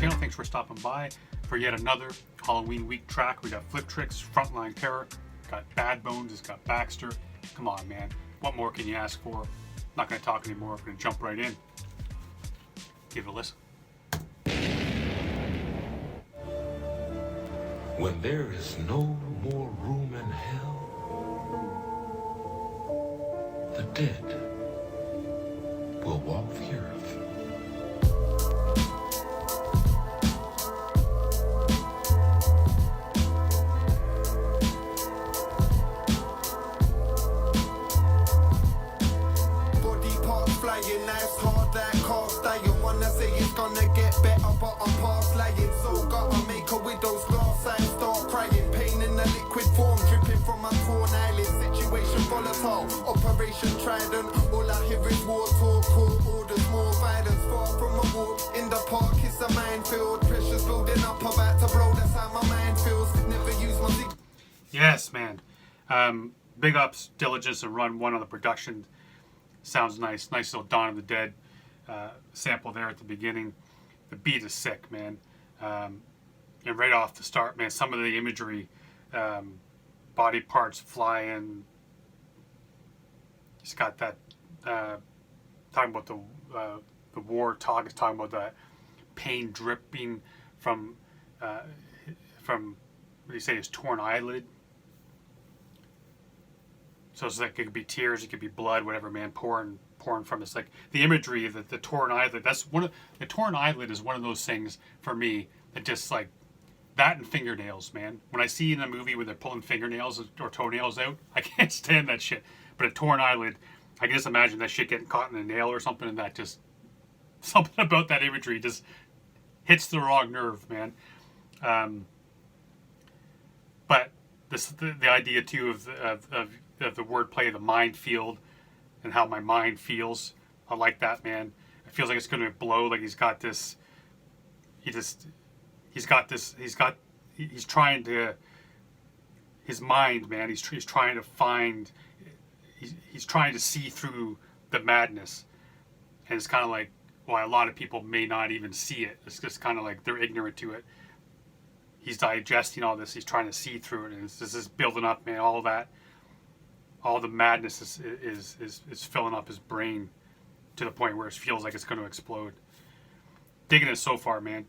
channel. Thanks for stopping by for yet another Halloween week track. We got Fliptrix, Frontline Terror, got Badbonez, it's got Baxter. Come on, man. What more can you ask for? Not going to talk anymore. We're going to jump right in. Give it a listen. When there is no more room in hell, the dead will walk the earth. Body parts flying, knives hard like cast iron. Wanna say it's gonna get better, but I'm past lying. So gotta make a widow's glass and start crying. Pain in a liquid form, dripping from my torn eyelid. Situation volatile, Operation Trident. All I hear is war talk, court orders, more violence. Far from a walk in the park, it's a minefield. Pressure's building up, about to blow. That's how my mind feels. Never use my sig. Yes, man. Big ups, Dillijence Runone on the production. Sounds nice. Nice little Dawn of the Dead sample there at the beginning. The beat is sick, man. And right off the start, man, some of the imagery, body parts flying. He's got that talking about the war talk. Is talking about that pain dripping from what do you say, his torn eyelid. So it's like it could be tears, it could be blood, whatever, man, pouring from this. Like the imagery of the torn eyelid. The torn eyelid is one of those things for me that just like that and fingernails, man. When I see in a movie where they're pulling fingernails or toenails out, I can't stand that shit. But a torn eyelid, I can just imagine that shit getting caught in a nail or something, and that just something about that imagery just hits the wrong nerve, man. But the idea too of the wordplay, the mind field, and how my mind feels. I like that, man. It feels like it's going to blow. Like he's trying to, his mind, man, he's trying to find, he's trying to see through the madness. And it's kind of like, well, a lot of people may not even see it. It's just kind of like they're ignorant to it. He's digesting all this. He's trying to see through it. And it's just building up, man, all the madness is filling up his brain to the point where it feels like it's going to explode. Digging it so far, man.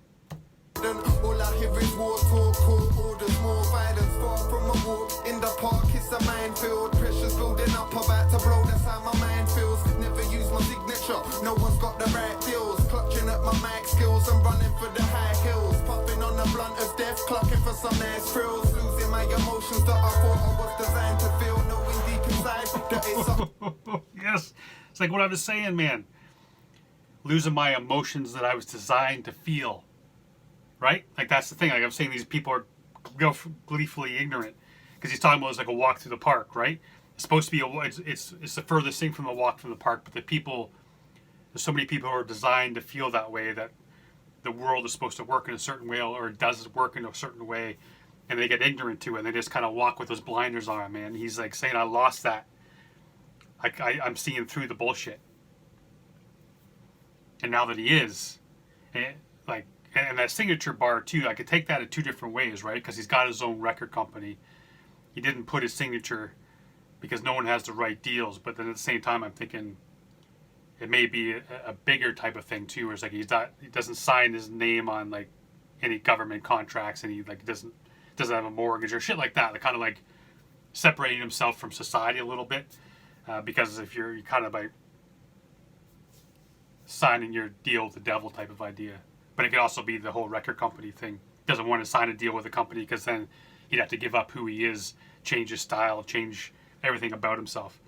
All I hear is war talk, court orders, more violence. Far from a walk in the park, it's a minefield. Pressure's building up, about to blow. That's how my mind feels. Never use my signature. No one's got the right deals. Clutching at my mic skills. I'm running for the high hills. Puffing on the blunt of death, clucking for some nice thrills. Losing my emotions that I thought I was designed to feel. Knowing deep inside that it's up. Yes, it's like what I was saying, man. Losing my emotions that I was designed to feel. Right? Like that's the thing. Like I'm saying, these people are gleefully ignorant because he's talking about it's like a walk through the park, right? It's supposed to be it's the furthest thing from the walk through the park, but there's so many people who are designed to feel that way, that the world is supposed to work in a certain way or it does work in a certain way, and they get ignorant to it and they just kind of walk with those blinders on, man. He's like saying, I lost that. I'm seeing through the bullshit. And now that he is, and that signature bar too, I could take that in two different ways, right? Because he's got his own record company. He didn't put his signature because no one has the right deals. But then at the same time, I'm thinking it may be a bigger type of thing too, where it's like he doesn't sign his name on like any government contracts, and he like doesn't have a mortgage or shit like that. Like kind of like separating himself from society a little bit, because if you're kind of like signing your deal with the devil type of idea. But it could also be the whole record company thing. Doesn't want to sign a deal with a company because then he'd have to give up who he is, change his style, change everything about himself.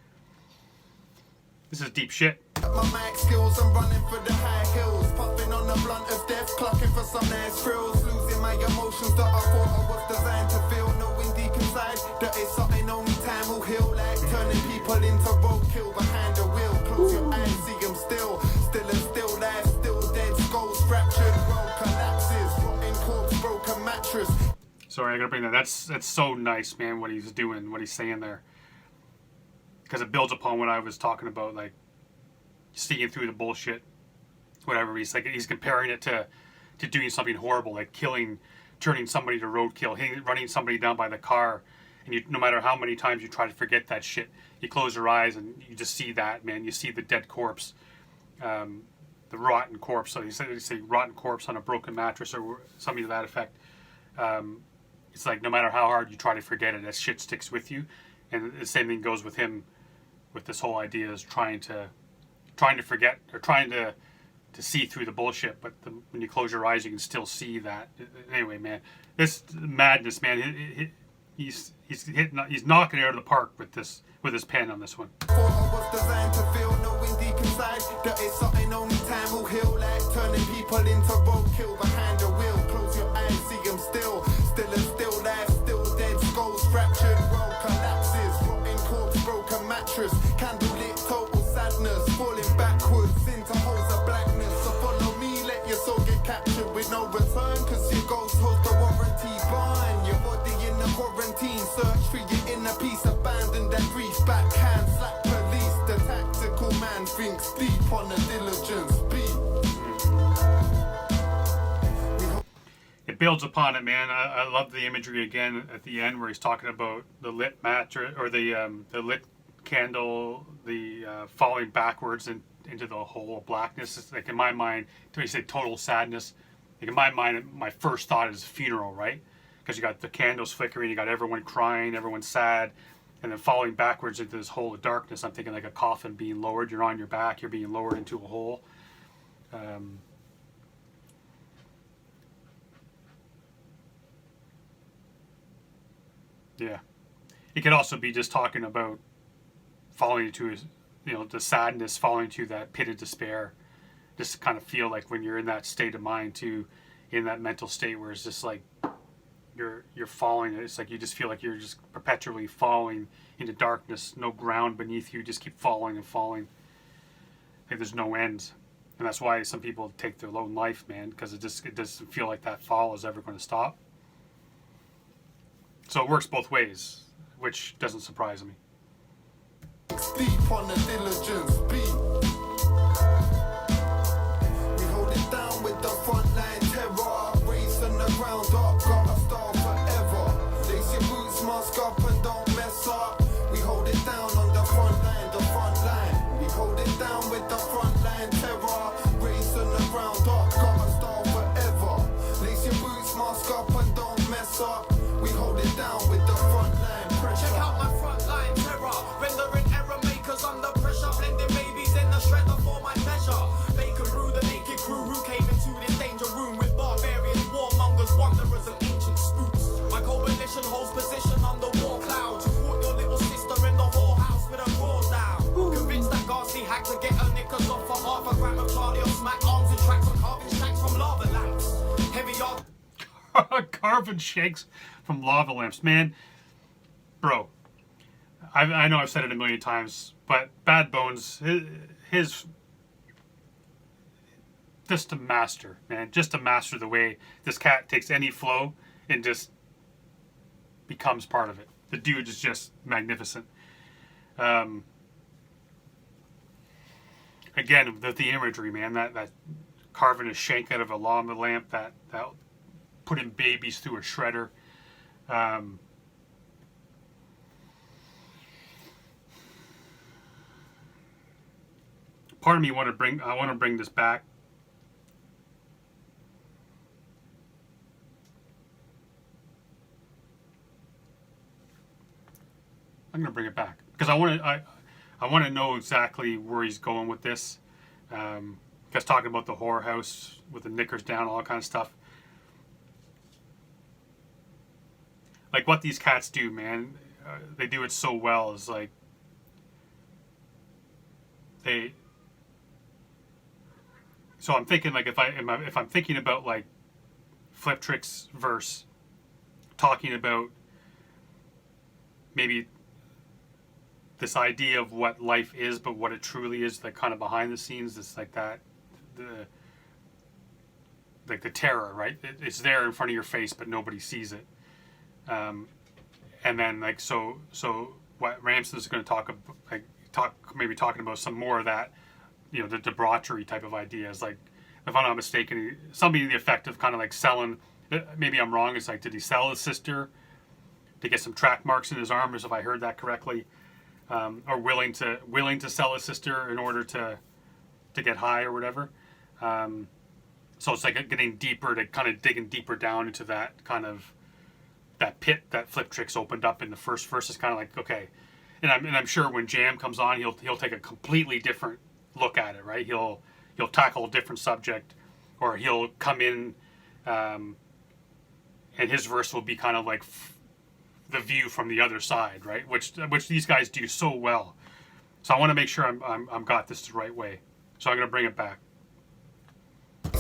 This is deep shit. My mic skills, I'm running for the high hills. Puffing on the blunt of death, clucking for some nice thrills. Losing my emotions that I thought I was designed to feel. Knowing deep inside that it's something only time will heal. Like turning people into roadkill behind the wheel. Close your eyes, see them still and still life, still dead. Skulls fractured, world collapses. Rotting corpse, broken mattress. Sorry, I gotta bring that. That's so nice, man, what he's doing, what he's saying there. Because it builds upon what I was talking about, like seeing through the bullshit, whatever. He's comparing it to to doing something horrible, like turning somebody to roadkill, running somebody down by the car. And no matter how many times you try to forget that shit, you close your eyes and you just see that, man. You see the dead corpse, the rotten corpse. So you say rotten corpse on a broken mattress or something to that effect. It's like no matter how hard you try to forget it, that shit sticks with you. And the same thing goes with him, with this whole idea is trying to forget or trying to see through the bullshit. But when you close your eyes, you can still see that. Anyway, man, this madness, man. He's knocking it out of the park with his pen on this one. Thought I was designed to feel, knowing deep inside that it's something only time will heal. Like turning people into roadkill behind the wheel. Close your eyes, see them still and still life, still dead. Skulls fractured, world collapses. Rotting corpse, broken mattress. Candlelit, total sadness. Falling backwards into holes of blackness. So follow me, let your soul get captured with no return. Cause your ghost holds the warranty bond. Your body in the quarantine, search for your inner peace. Abandon that grief, backhand, slap police. The tactical man thinks deep on the diligence beat. It builds upon it, man. I love the imagery again at the end where he's talking about the lit mattress or the lit candle, the falling backwards into the hole of blackness. It's like in my mind, when you say total sadness, like in my mind, my first thought is funeral, right? Because you got the candles flickering, you got everyone crying, everyone's sad, and then falling backwards into this hole of darkness. I'm thinking like a coffin being lowered. You're on your back, you're being lowered into a hole. Yeah. It could also be just talking about falling into, the sadness, falling into that pit of despair. Just kind of feel like when you're in that state of mind too, in that mental state where it's just like you're falling. It's like you just feel like you're just perpetually falling into darkness, no ground beneath you, just keep falling and falling. Like there's no end. And that's why some people take their own life, man, because it doesn't feel like that fall is ever going to stop. So it works both ways, which doesn't surprise me. Deep on the diligence beat. We hold it down with the frontline terror. Raising the ground up, gotta start forever. Lace your boots, mask up and don't mess up. We hold it down on the front line. We hold it down with the frontline terror. Raising the ground up, gotta start forever. Lace your boots, mask up and don't mess up. We hold it down with the frontline pressure. Check out my frontline terror, rendering error makers under pressure, blending babies in the shredder for my pleasure. Bacon brew, the naked crew who came into this danger room with barbarians, warmongers, wanderers, and ancient spooks. My coalition holds position under war clouds. You caught your little sister in the whorehouse with a raw down. Convinced that Garcia had to get her knickers off for half a gram of Charlie or smack arms and tracks on carving stacks from lava lamps. Heavy yard. Carving shakes from lava lamps, man. Bro, I know I've said it a million times, but Badbonez, his just a master, man. Just a master the way this cat takes any flow and just becomes part of it. The dude is just magnificent. Again, the imagery, man. That carving a shank out of a lava lamp, that putting babies through a shredder. Part of me I want to bring this back. I'm going to bring it back because I want to know exactly where he's going with this. Because talking about the whorehouse with the knickers down, all that kind of stuff. Like what these cats do, man, they do it so well. Is like they. So I'm thinking like if I'm thinking about like Fliptrix verse, talking about maybe this idea of what life is, but what it truly is, like kind of behind the scenes. It's like that, the terror, right? It's there in front of your face, but nobody sees it. And then like so what Ramson's going to talking about some more of that, the debauchery type of ideas, like if I'm not mistaken, something to the effect of kind of like selling. Maybe I'm wrong. It's like, did he sell his sister to get some track marks in his arms, if I heard that correctly, or willing to sell his sister in order to get high or whatever. So it's like getting deeper, to kind of digging deeper down into that kind of that pit that Fliptrix opened up in the first verse. Is kind of like, okay, and I'm sure when Jam comes on, he'll take a completely different look at it, right? He'll tackle a different subject, or he'll come in, and his verse will be kind of like the view from the other side, right? Which these guys do so well. So I want to make sure I'm got this the right way. So I'm gonna bring it back.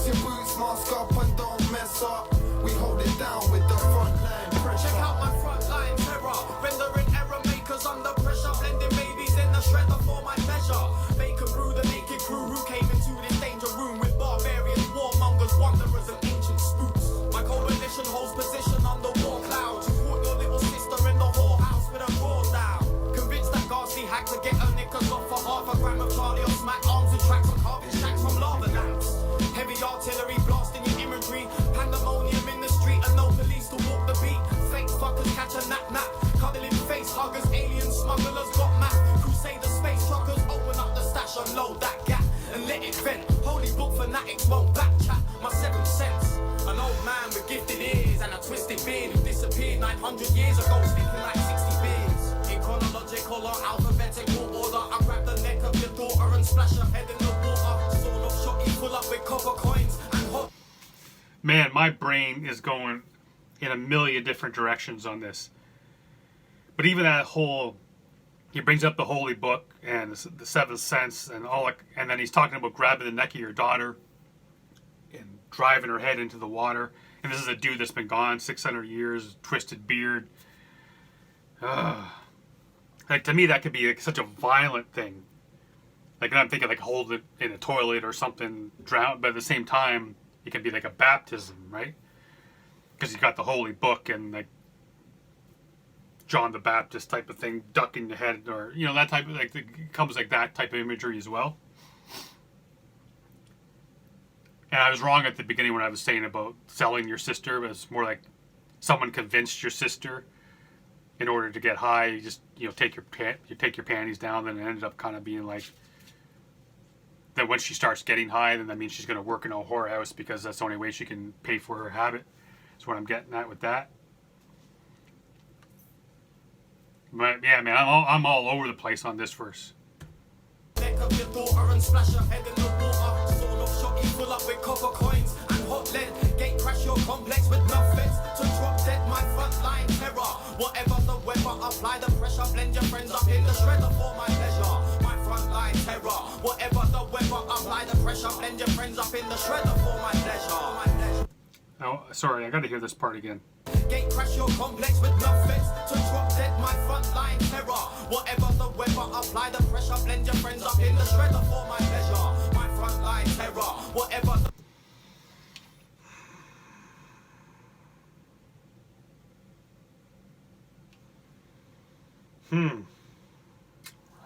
Your boots, mask up and don't mess up. We hold it down with the frontline pressure. Check out my frontline terror. Rendering error makers under pressure. Blending babies in the shredder for my pleasure. Make and brew the naked crew who came into this danger room with barbarians, warmongers, wanderers, and ancient spooks. My coalition holds position on the war cloud. You caught your little sister in the whorehouse with a raw down. Convinced that Garcia had to get her knickers off for half a gram of Charlie or smack arms with tracks on carving shacks from lava lamps. Heavy artillery blasting your imagery. Pandemonium in the street and no police to walk the beat. Fake fuckers catch a nap. Cuddling face huggers, alien smugglers got map. Crusader space truckers open up the stash, unload that gap and let it vent. Holy book fanatics won't back chat. My 7 cents. An old man with gifted ears and a twisted beard who disappeared 900 years ago, stinking like 60 beers. In chronological or alphabetical order, I grab the neck of your daughter and splash her head in the water. Sort of shotty full up with copper coins and hot. Man, my brain is going in a million different directions on this. But even that whole, he brings up the holy book and the 7th sense and all, and then he's talking about grabbing the neck of your daughter and driving her head into the water. And this is a dude that's been gone 600 years, twisted beard. Like, to me, that could be like such a violent thing. Like, and I'm thinking like hold it in a toilet or something, drown. But at the same time, it can be like a baptism, right? Because you got the holy book and like John the Baptist type of thing, ducking the head, or that type of like, it comes like that type of imagery as well. And I was wrong at the beginning when I was saying about selling your sister. But it's more like someone convinced your sister in order to get high. You just take your panties down, and it ended up kind of being like that. When she starts getting high, then that means she's going to work in a whorehouse because that's the only way she can pay for her habit. That's what I'm getting at with that. But yeah, man, I'm all over the place on this verse. Neck of your daughter and splash her head in the water. Sort of shotty full up with copper coins and hot lead. Gate crash your complex with enough feds to drop dead. My frontline terror. Whatever the weather, apply the pressure. Blend your friends up in the shredder for my pleasure. My frontline terror. Whatever the weather, apply the pressure. Blend your friends up in the shredder for my pleasure. Oh, sorry, I got to hear this part again. Gate crash your complex with enough feds to drop dead. My frontline terror. Whatever the weather, apply the pressure. Blend your friends up in the shredder for my pleasure. My frontline terror. Whatever the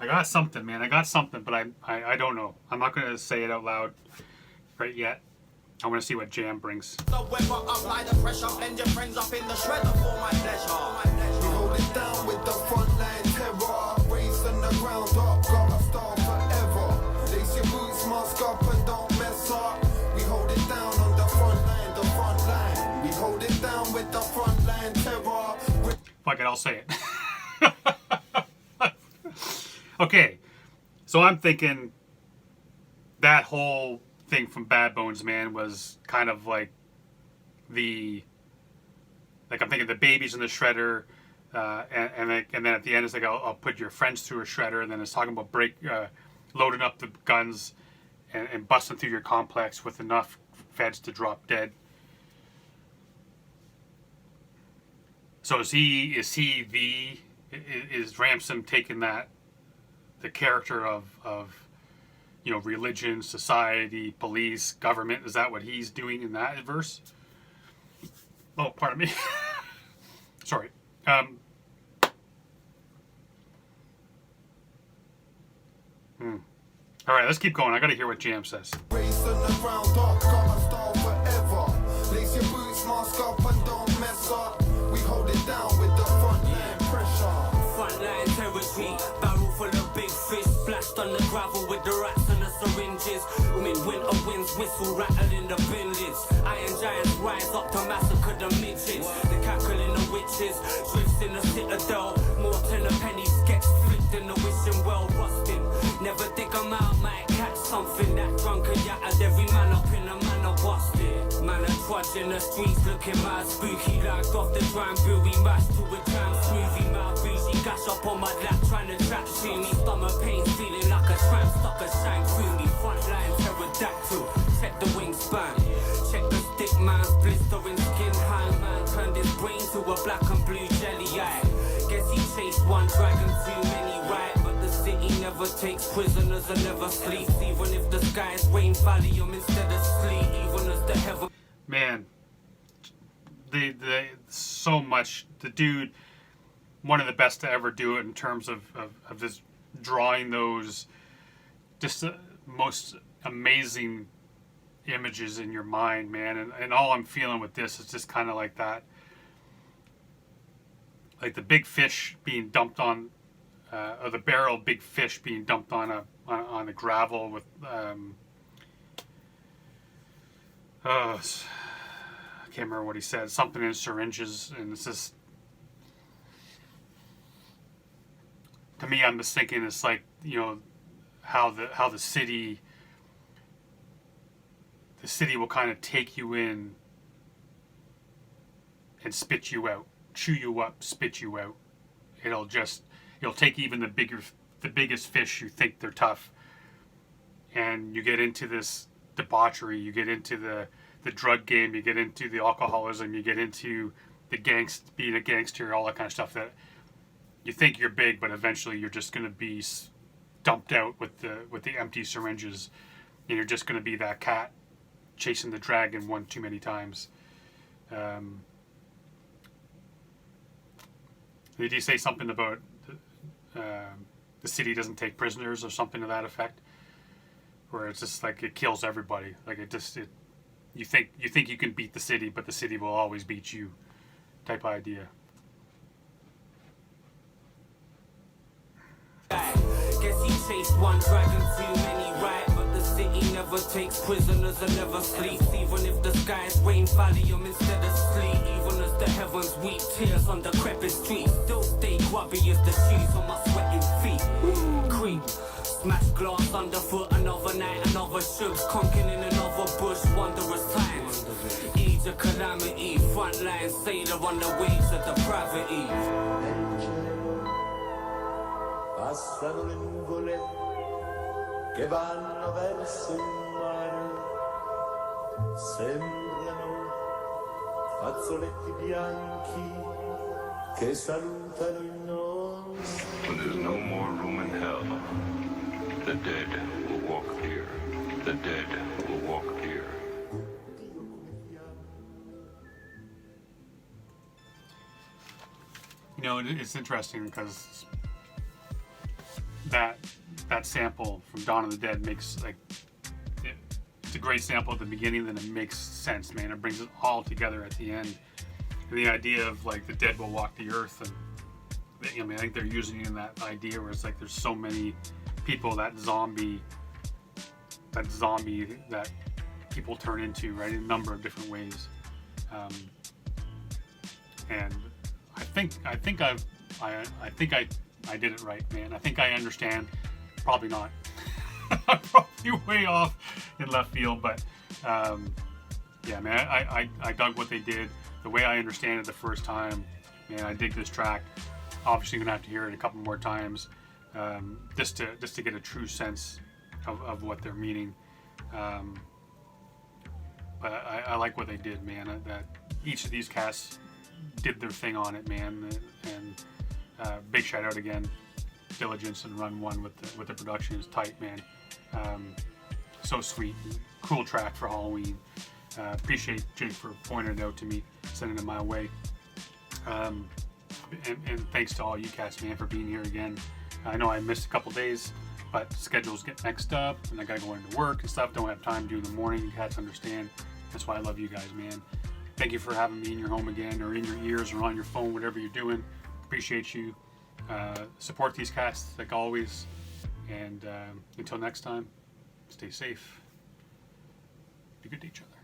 I got something, man. I got something, but I don't know. I'm not going to say it out loud right yet. I want to see what Jam brings. The weather, apply the pressure. Blend your friends up in the shredder for my pleasure. We hold it down with the frontline terror. Raised on the ground up, gotta start forever. Lace your boots, mask up and don't mess up. We hold it down on the front line, the front line. We hold it down with the frontline terror. Fuck it, I'll say it. Okay, so I'm thinking that whole thing from Badbonez, man, was kind of like I'm thinking the babies in the shredder, and then at the end it's like I'll put your friends through a shredder, and then it's talking about loading up the guns and busting through your complex with enough feds to drop dead. So is Ramson taking the character of religion, society, police, government? Is that what he's doing in that verse? Oh, pardon me. Sorry. All right, let's keep going. I got to hear what Jam says. Raised boots on the ground up, got a style forever. Lace your boots, mask up and don't mess up. We hold it down with the frontline pressure. Frontline territory, barrel full of big fish, splashed on the gravel with the rats and the syringes. Midwinter winds whistle, rattling the bin lids. Iron giants rise up to massacre the midgets. The cackling the witches, drifts in the citadel. More than a penny sketch flicked in the wishing well rusting. Never think I'm out, might catch something. That drunken yattered every man up in a manor busted. Man a trudge in the streets looking mad spooky. Lagged off the drum buoy, mashed to a jam smoothie. Mouth bougie, gash up on my lap, trying to trap shoe me. Stomach pain, feeling like a tramp, stuck a shank through me. Frontline pterodactyl, check the wingspan. Check the stick man's blistering skin. Hand man turned his brain to a black and blue jelly eye. Guess he chased one dragon too many, right? But the city never takes prisoners and never sleeps. Even if the skies rain Valium instead of sleep. Even as the heaven. Man, they so much. The dude, one of the best to ever do it in terms of this drawing those just the most amazing images in your mind, man. And all I'm feeling with this is just kind of like that, like the big fish being dumped on, or the barrel big fish being dumped on the gravel with I can't remember what he said, something in syringes, and it's just, to me, I'm just thinking it's like, you know, how the city will kind of take you in and spit you out, chew you up, spit you out. It'll take even the biggest fish you think they're tough, and you get into this debauchery, you get into the drug game, you get into the alcoholism, you get into being a gangster, all that kind of stuff that you think you're big, but eventually you're just going to be dumped out with the empty syringes, and you're just going to be that cat chasing the dragon one too many times. Did he say something about the city doesn't take prisoners or something to that effect? Where it's just like it kills everybody. Like you think you can beat the city, but the city will always beat you, type idea. Guess he chased one dragon too many, right? But the city never takes prisoners and never sleeps. Even if the skies rain Valium instead of sleep. Even as the heavens weep tears on the decrepit streets. Still stay grubby as the shoes on my sweating feet. Creep, smash glass underfoot. Another night, another shooks. Conking in another bush, wondrous times. Age of calamity. Frontline sailor on the waves of depravity. Passano le nuvole che vanno verso il mare, sembrano fazzoletti bianchi che salutano il nostro. When there's no more room in hell, the dead will walk here. The dead will walk here. You know, it's interesting because that sample from Dawn of the Dead makes, like, it's a great sample at the beginning, then it makes sense, man. It brings it all together at the end. And the idea of, like, the dead will walk the earth, and I mean, I think they're using it in that idea where it's like there's so many people that zombie that people turn into, right, in a number of different ways. And I think I did it right, man. I think I understand. Probably not. I'm probably way off in left field, but yeah, man, I dug what they did. The way I understand it the first time, man, I dig this track. Obviously, gonna have to hear it a couple more times, just to get a true sense of what they're meaning. But I like what they did, man. That each of these casts did their thing on it, man. And big shout out again, Dillijence and Runone with the production is tight, man. So sweet, cool track for Halloween. Appreciate Jake for pointing it out to me, sending it my way. And thanks to all you cats, man, for being here again. I know I missed a couple days, but schedules get mixed up, and I gotta go into work and stuff. Don't have time to do in the morning. You guys understand. That's why I love you guys, man. Thank you for having me in your home again, or in your ears, or on your phone, whatever you're doing. Appreciate you. Support these casts like always. And until next time, stay safe. Be good to each other.